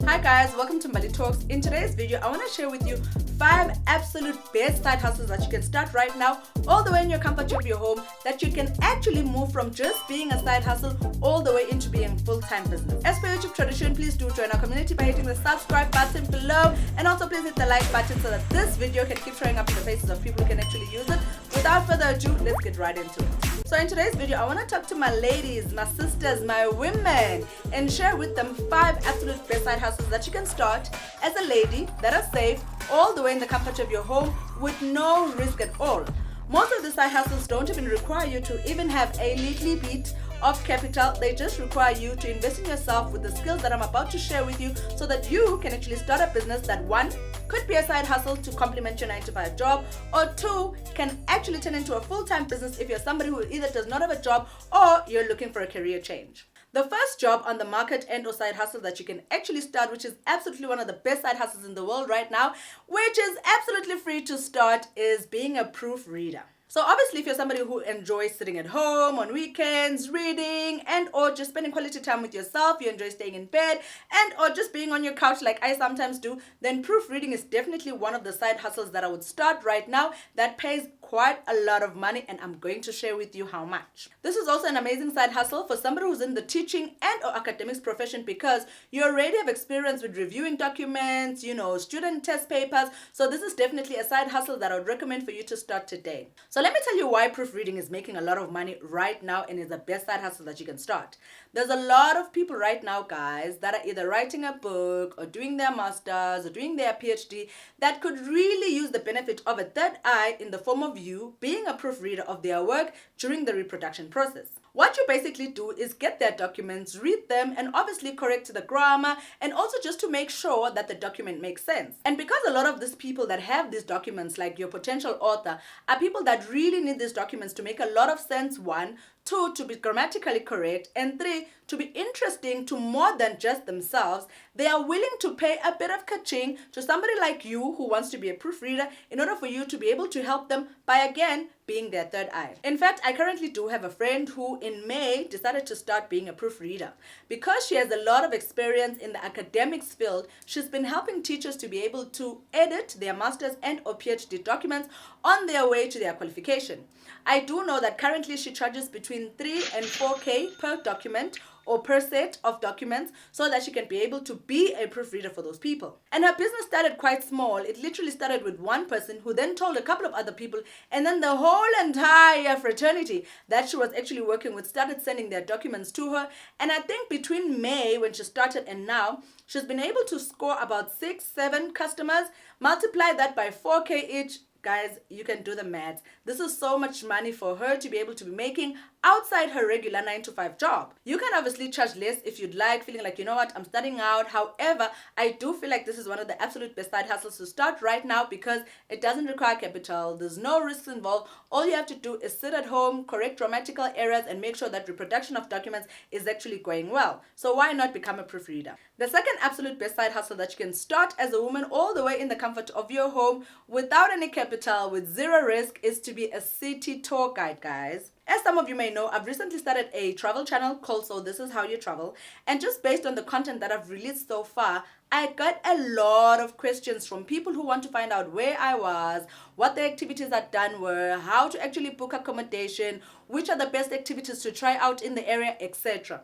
Hi guys, welcome to Mbali Talks. In today's video, I want to share with you 5 absolute best side hustles that you can start right now, all the way in your comfort of your home, that you can actually move from just being a side hustle all the way into being full-time business. As per YouTube tradition, please do join our community by hitting the subscribe button below, and also please hit the like button so that this video can keep showing up in the faces of people who can actually use it. Without further ado, let's get right into it. So in today's video, I want to talk to my ladies, my sisters, my women, and share with them 5 absolute best side hustles that you can start as a lady that are safe all the way in the comfort of your home with no risk at all. Most of the side hustles don't even require you to even have a little bit of capital. They just require you to invest in yourself with the skills that I'm about to share with you so that you can actually start a business that, 1, could be a side hustle to complement your 9-to-5 job, or 2, can actually turn into a full-time business if you're somebody who either does not have a job or you're looking for a career change. The first job on the market and or side hustle that you can actually start, which is absolutely one of the best side hustles in the world right now, which is absolutely free to start, is being a proofreader. So obviously, if you're somebody who enjoys sitting at home on weekends, reading, and or just spending quality time with yourself, you enjoy staying in bed, and or just being on your couch like I sometimes do, then proofreading is definitely one of the side hustles that I would start right now that pays quite a lot of money, and I'm going to share with you how much. This is also an amazing side hustle for somebody who's in the teaching and or academics profession, because you already have experience with reviewing documents, student test papers. So this is definitely a side hustle that I would recommend for you to start today. So let me tell you why proofreading is making a lot of money right now and is the best side hustle that you can start. There's a lot of people right now, guys, that are either writing a book or doing their masters or doing their PhD that could really use the benefit of a third eye in the form of you being a proofreader of their work during the reproduction process. What you basically do is get their documents, read them, and obviously correct the grammar, and also just to make sure that the document makes sense. And because a lot of these people that have these documents, like your potential author, are people that really need these documents to make a lot of sense, 1, 2, to be grammatically correct, and 3, to be interesting to more than just themselves, they are willing to pay a bit of ka-ching to somebody like you who wants to be a proofreader in order for you to be able to help them by, again, being their third eye. In fact, I currently do have a friend who in May decided to start being a proofreader. Because she has a lot of experience in the academics field, she's been helping teachers to be able to edit their master's and or PhD documents on their way to their qualification. I do know that currently she charges between 3 and 4K per document or per set of documents so that she can be able to be a proofreader for those people. And her business started quite small. It literally started with one person who then told a couple of other people, and then the whole entire fraternity that she was actually working with started sending their documents to her. And I think between May when she started and now, she's been able to score about 6-7 customers. Multiply that by 4K each. Guys, you can do the math. This is so much money for her to be able to be making outside her regular 9-to-5 job. You can obviously charge less if you'd like, feeling like, you know what, I'm starting out. However, I do feel like this is one of the absolute best side hustles to start right now because it doesn't require capital. There's no risks involved. All you have to do is sit at home, correct grammatical errors, and make sure that reproduction of documents is actually going well. So why not become a proofreader? The second absolute best side hustle that you can start as a woman all the way in the comfort of your home without any capital, with zero risk, is to be a city tour guide, guys. As some of you may know, I've recently started a travel channel called So This Is How You Travel, and just based on the content that I've released so far, I got a lot of questions from people who want to find out where I was, what the activities I'd done were, how to actually book accommodation, which are the best activities to try out in the area, etc.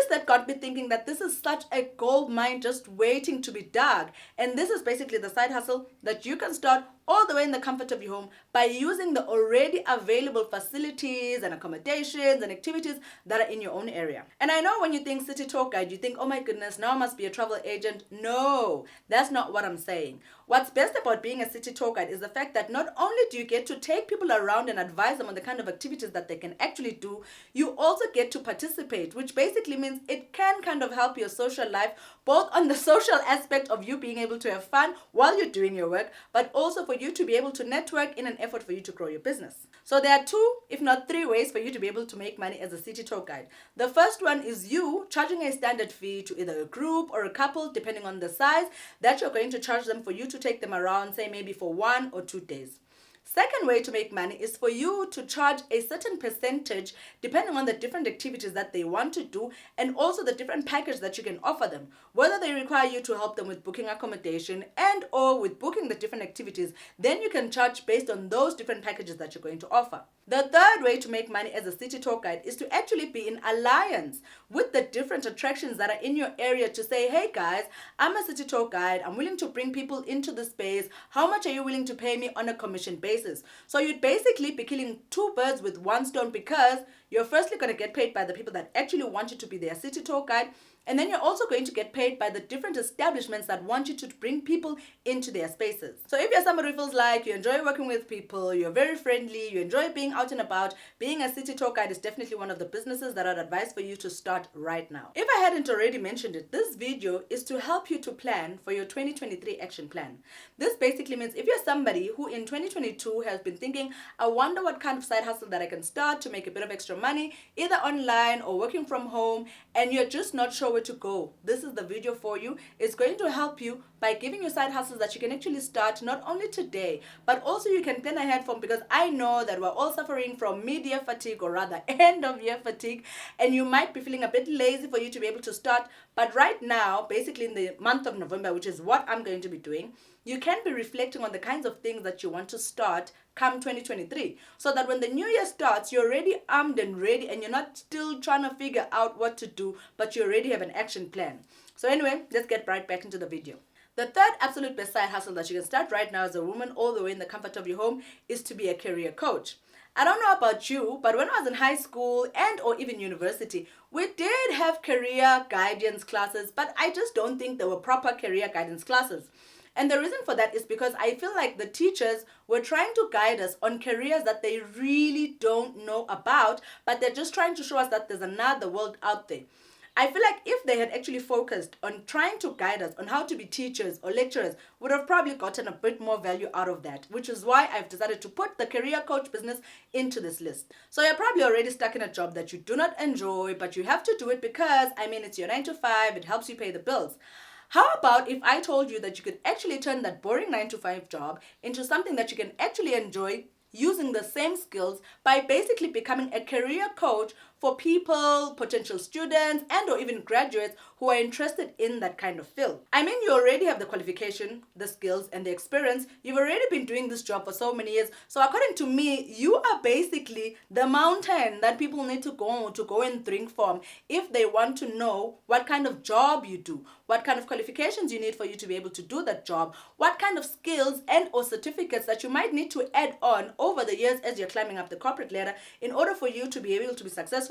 That got me thinking that this is such a gold mine just waiting to be dug. And this is basically the side hustle that you can start all the way in the comfort of your home by using the already available facilities and accommodations and activities that are in your own area. And I know when you think city tour guide, you think, oh my goodness, now I must be a travel agent. No, that's not what I'm saying. What's best about being a city tour guide is the fact that not only do you get to take people around and advise them on the kind of activities that they can actually do, you also get to participate, which basically means it can kind of help your social life, both on the social aspect of you being able to have fun while you're doing your work, but also for you to be able to network in an effort for you to grow your business. So there are 2, if not 3 ways for you to be able to make money as a city tour guide. The first one is you charging a standard fee to either a group or a couple, depending on the size, that you're going to charge them for you to take them around, say maybe for 1 or 2 days. Second way to make money is for you to charge a certain percentage depending on the different activities that they want to do and also the different package that you can offer them. Whether they require you to help them with booking accommodation and or with booking the different activities, then you can charge based on those different packages that you're going to offer. The third way to make money as a city tour guide is to actually be in alliance with the different attractions that are in your area to say, hey guys, I'm a city tour guide. I'm willing to bring people into the space. How much are you willing to pay me on a commission basis? So you'd basically be killing two birds with one stone, because you're firstly going to get paid by the people that actually want you to be their city tour guide. And then you're also going to get paid by the different establishments that want you to bring people into their spaces. So if you're somebody who feels like you enjoy working with people, you're very friendly, you enjoy being out and about, being a city tour guide is definitely one of the businesses that I'd advise for you to start right now. If I hadn't already mentioned it, this video is to help you to plan for your 2023 action plan. This basically means if you're somebody who in 2022 has been thinking, I wonder what kind of side hustle that I can start to make a bit of extra money, either online or working from home, and you're just not sure where to go, this is the video for you. It's going to help you by giving you side hustles that you can actually start not only today, but also you can plan ahead from, because I know that we're all suffering from mid-year fatigue, or rather end of year fatigue, and you might be feeling a bit lazy for you to be able to start. But right now, basically in the month of November, which is what I'm going to be doing, you can be reflecting on the kinds of things that you want to start come 2023, so that when the new year starts, you're already armed and ready, and you're not still trying to figure out what to do, but you already have an action plan. So anyway, let's get right back into the video. The third absolute best side hustle that you can start right now as a woman, all the way in the comfort of your home, is to be a career coach. I don't know about you, but when I was in high school and or even university, we did have career guidance classes, but I just don't think they were proper career guidance classes. And the reason for that is because I feel like the teachers were trying to guide us on careers that they really don't know about, but they're just trying to show us that there's another world out there. I feel like if they had actually focused on trying to guide us on how to be teachers or lecturers, would have probably gotten a bit more value out of that, which is why I've decided to put the career coach business into this list. So you're probably already stuck in a job that you do not enjoy, but you have to do it because, I mean, it's your 9 to 5, it helps you pay the bills. How about if I told you that you could actually turn that boring 9 to 5 job into something that you can actually enjoy using the same skills by basically becoming a career coach for people, potential students, and or even graduates who are interested in that kind of field. I mean, you already have the qualification, the skills, and the experience. You've already been doing this job for so many years. So according to me, you are basically the mountain that people need to go and drink from if they want to know what kind of job you do, what kind of qualifications you need for you to be able to do that job, what kind of skills and or certificates that you might need to add on over the years as you're climbing up the corporate ladder in order for you to be able to be successful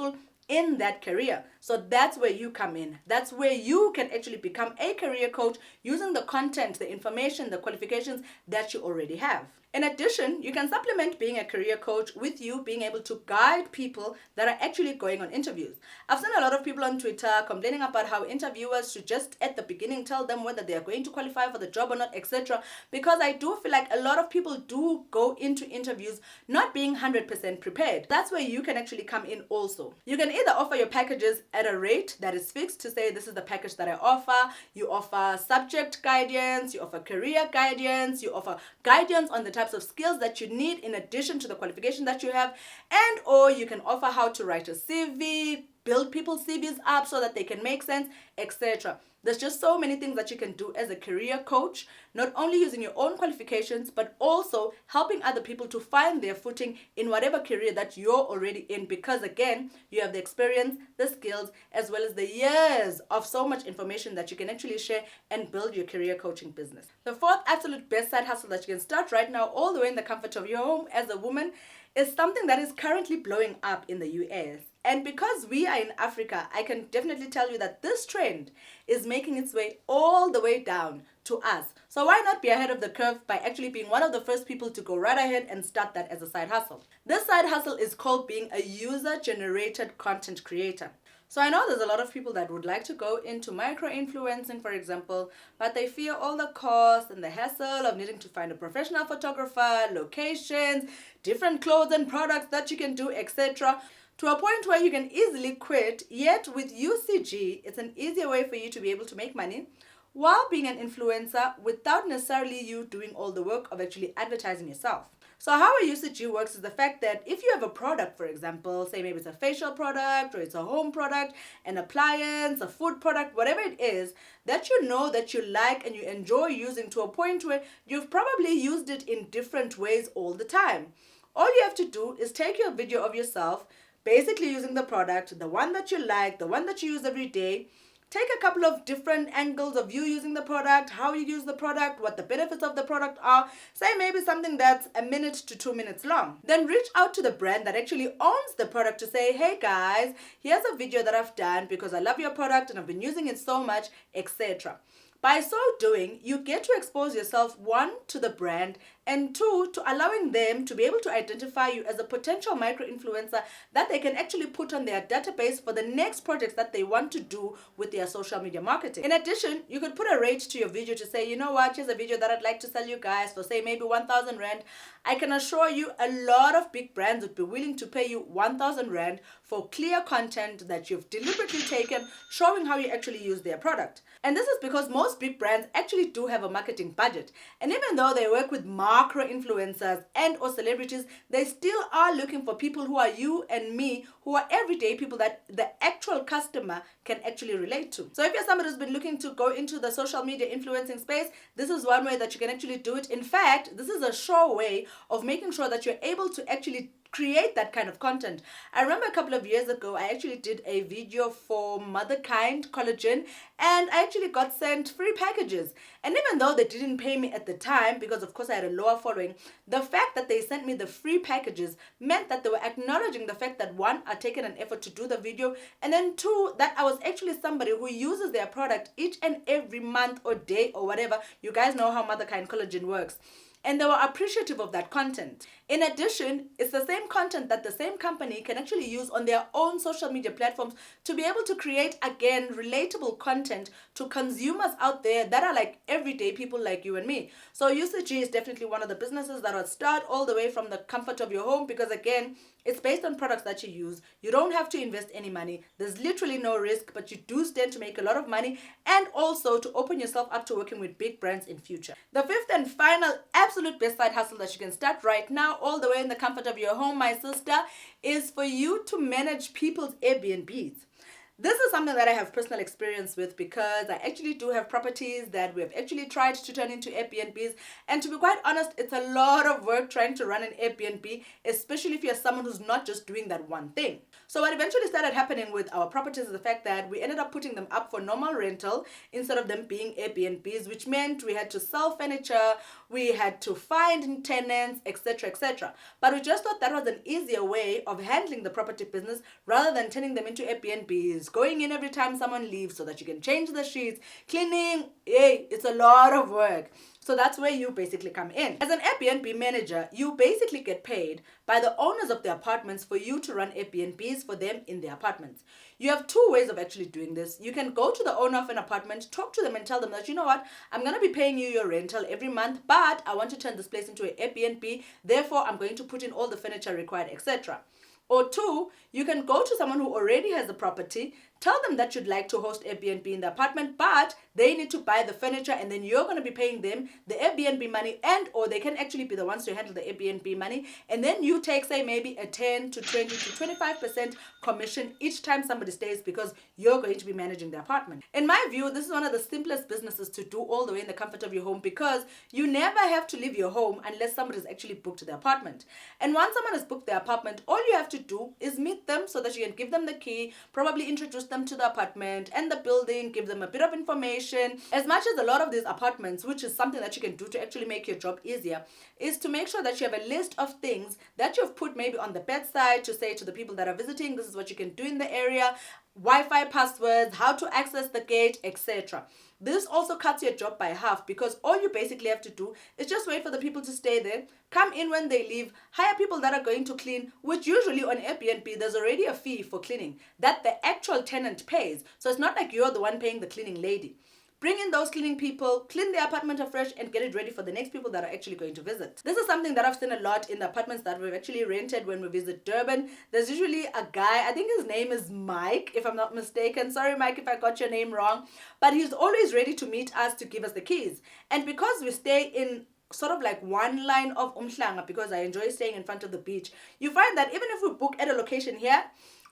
in that career. So that's where you come in. That's where you can actually become a career coach using the content, the information, the qualifications that you already have. In addition, you can supplement being a career coach with you being able to guide people that are actually going on interviews. I've seen a lot of people on Twitter complaining about how interviewers should just at the beginning tell them whether they are going to qualify for the job or not, etc. Because I do feel like a lot of people do go into interviews not being 100% prepared. That's where you can actually come in also. You can either offer your packages at a rate that is fixed to say this is the package that I offer. You offer subject guidance, you offer career guidance, you offer guidance on the types of skills that you need in addition to the qualification that you have, and or you can offer how to write a CV, build people's CVs up so that they can make sense, etc. There's just so many things that you can do as a career coach, not only using your own qualifications, but also helping other people to find their footing in whatever career that you're already in. Because again, you have the experience, the skills, as well as the years of so much information that you can actually share and build your career coaching business. The fourth absolute best side hustle that you can start right now, all the way in the comfort of your home as a woman, is something that is currently blowing up in the US. And because we are in Africa, I can definitely tell you that this trend is making its way all the way down to us. So why not be ahead of the curve by actually being one of the first people to go right ahead and start that as a side hustle? This side hustle is called being a user-generated content creator. So I know there's a lot of people that would like to go into micro-influencing, for example, but they fear all the costs and the hassle of needing to find a professional photographer, locations, different clothes and products that you can do, etc. To a point where you can easily quit. Yet with UCG, it's an easier way for you to be able to make money while being an influencer without necessarily you doing all the work of actually advertising yourself. So how a UCG works is the fact that if you have a product, for example, say maybe it's a facial product or it's a home product, an appliance, a food product, whatever it is, that you know that you like and you enjoy using to a point where you've probably used it in different ways all the time. All you have to do is take your video of yourself, basically using the product, the one that you like, the one that you use every day. Take a couple of different angles of you using the product, how you use the product, what the benefits of the product are. Say maybe something that's a minute to 2 minutes long. Then reach out to the brand that actually owns the product to say, hey guys, here's a video that I've done because I love your product and I've been using it so much, etc. By so doing, you get to expose yourself, one, to the brand, and two, to allowing them to be able to identify you as a potential micro-influencer that they can actually put on their database for the next projects that they want to do with their social media marketing. In addition, you could put a rate to your video to say, you know what, here's a video that I'd like to sell you guys for say maybe 1,000 Rand. I can assure you a lot of big brands would be willing to pay you 1,000 Rand for clear content that you've deliberately taken, showing how you actually use their product. And this is because most big brands actually do have a marketing budget. And even though they work with macro influencers and or celebrities, they still are looking for people who are you and me, who are everyday people that the actual customer can actually relate to. So if you're somebody who's been looking to go into the social media influencing space, this is one way that you can actually do it. In fact, this is a sure way of making sure that you're able to actually create that kind of content. I remember a couple of years ago, I actually did a video for Motherkind Collagen, and I actually got sent free packages. And even though they didn't pay me at the time, because of course I had a lower following, the fact that they sent me the free packages meant that they were acknowledging the fact that one, I'd taken an effort to do the video, and then two, that I was actually somebody who uses their product each and every month or day or whatever. You guys know how Motherkind Collagen works. And they were appreciative of that content. In addition, it's the same content that the same company can actually use on their own social media platforms to be able to create, again, relatable content to consumers out there that are like everyday people like you and me. So UCG is definitely one of the businesses that will start all the way from the comfort of your home, because again, it's based on products that you use. You don't have to invest any money. There's literally no risk, but you do stand to make a lot of money, and also to open yourself up to working with big brands in future. The fifth and final absolute best side hustle that you can start right now, all the way in the comfort of your home, my sister, is for you to manage people's Airbnbs. This is something that I have personal experience with, because I actually do have properties that we have actually tried to turn into Airbnbs. And to be quite honest, it's a lot of work trying to run an Airbnb, especially if you're someone who's not just doing that one thing. So what eventually started happening with our properties is the fact that we ended up putting them up for normal rental instead of them being Airbnbs, which meant we had to sell furniture, we had to find tenants, etc., etc. But we just thought that was an easier way of handling the property business rather than turning them into Airbnbs, going in every time someone leaves so that you can change the sheets, cleaning. Hey, it's a lot of work. So that's where you basically come in. As an Airbnb manager, you basically get paid by the owners of the apartments for you to run Airbnbs for them in their apartments. You have two ways of actually doing this. You can go to the owner of an apartment, talk to them and tell them that, you know what, I'm going to be paying you your rental every month, but I want to turn this place into an Airbnb. Therefore, I'm going to put in all the furniture required, etc. Or two, you can go to someone who already has a property, tell them that you'd like to host Airbnb in the apartment, but they need to buy the furniture, and then you're going to be paying them the Airbnb money, and or they can actually be the ones to handle the Airbnb money, and then you take, say, maybe a 10 to 20 to 25% commission each time somebody stays, because you're going to be managing the apartment. In my view, this is one of the simplest businesses to do all the way in the comfort of your home, because you never have to leave your home unless somebody's actually booked the apartment. And once someone has booked the apartment, all you have to do is meet them so that you can give them the key, probably introduce them to the apartment and the building, give them a bit of information. As much as a lot of these apartments, which is something that you can do to actually make your job easier, is to make sure that you have a list of things that you've put maybe on the bedside to say to the people that are visiting, this is what you can do in the area, Wi-Fi passwords, how to access the gate, etc. This also cuts your job by half, because all you basically have to do is just wait for the people to stay there, come in when they leave, hire people that are going to clean, which usually on Airbnb, there's already a fee for cleaning that the actual tenant pays. So it's not like you're the one paying the cleaning lady. Bring in those cleaning people, clean the apartment afresh, and get it ready for the next people that are actually going to visit. This is something that I've seen a lot in the apartments that we've actually rented when we visit Durban. There's usually a guy, I think his name is Mike, if I'm not mistaken. Sorry, Mike, if I got your name wrong. But he's always ready to meet us to give us the keys. And because we stay in sort of like one line of Umhlanga because I enjoy staying in front of the beach, you find that even if we book at a location here,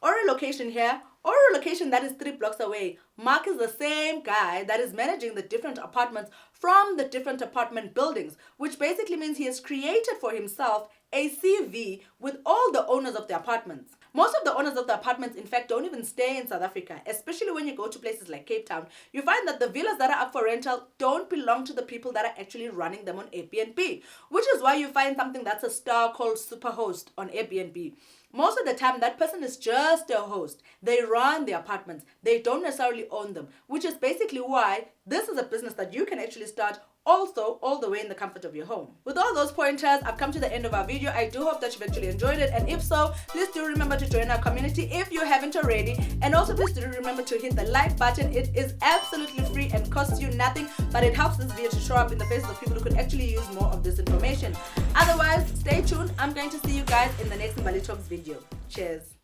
or a location here, or a location that is 3 blocks away, Mark is the same guy that is managing the different apartments from the different apartment buildings, which basically means he has created for himself a CV with all the owners of the apartments. Most of the owners of the apartments, in fact, don't even stay in South Africa, especially when you go to places like Cape Town. You find that the villas that are up for rental don't belong to the people that are actually running them on Airbnb, which is why you find something that's a star called Superhost on Airbnb. Most of the time, that person is just a host. They run the apartments. They don't necessarily own them, which is basically why this is a business that you can actually start also all the way in the comfort of your home. With all those pointers, I've come to the end of our video. I do hope that you've actually enjoyed it, and if so, please do remember to join our community if you haven't already, and also please do remember to hit the like button. It is absolutely free and costs you nothing, but it helps this video to show up in the faces of people who could actually use more of this information. Otherwise, stay tuned. I'm going to see you guys in the next Mbali Talks video. Cheers.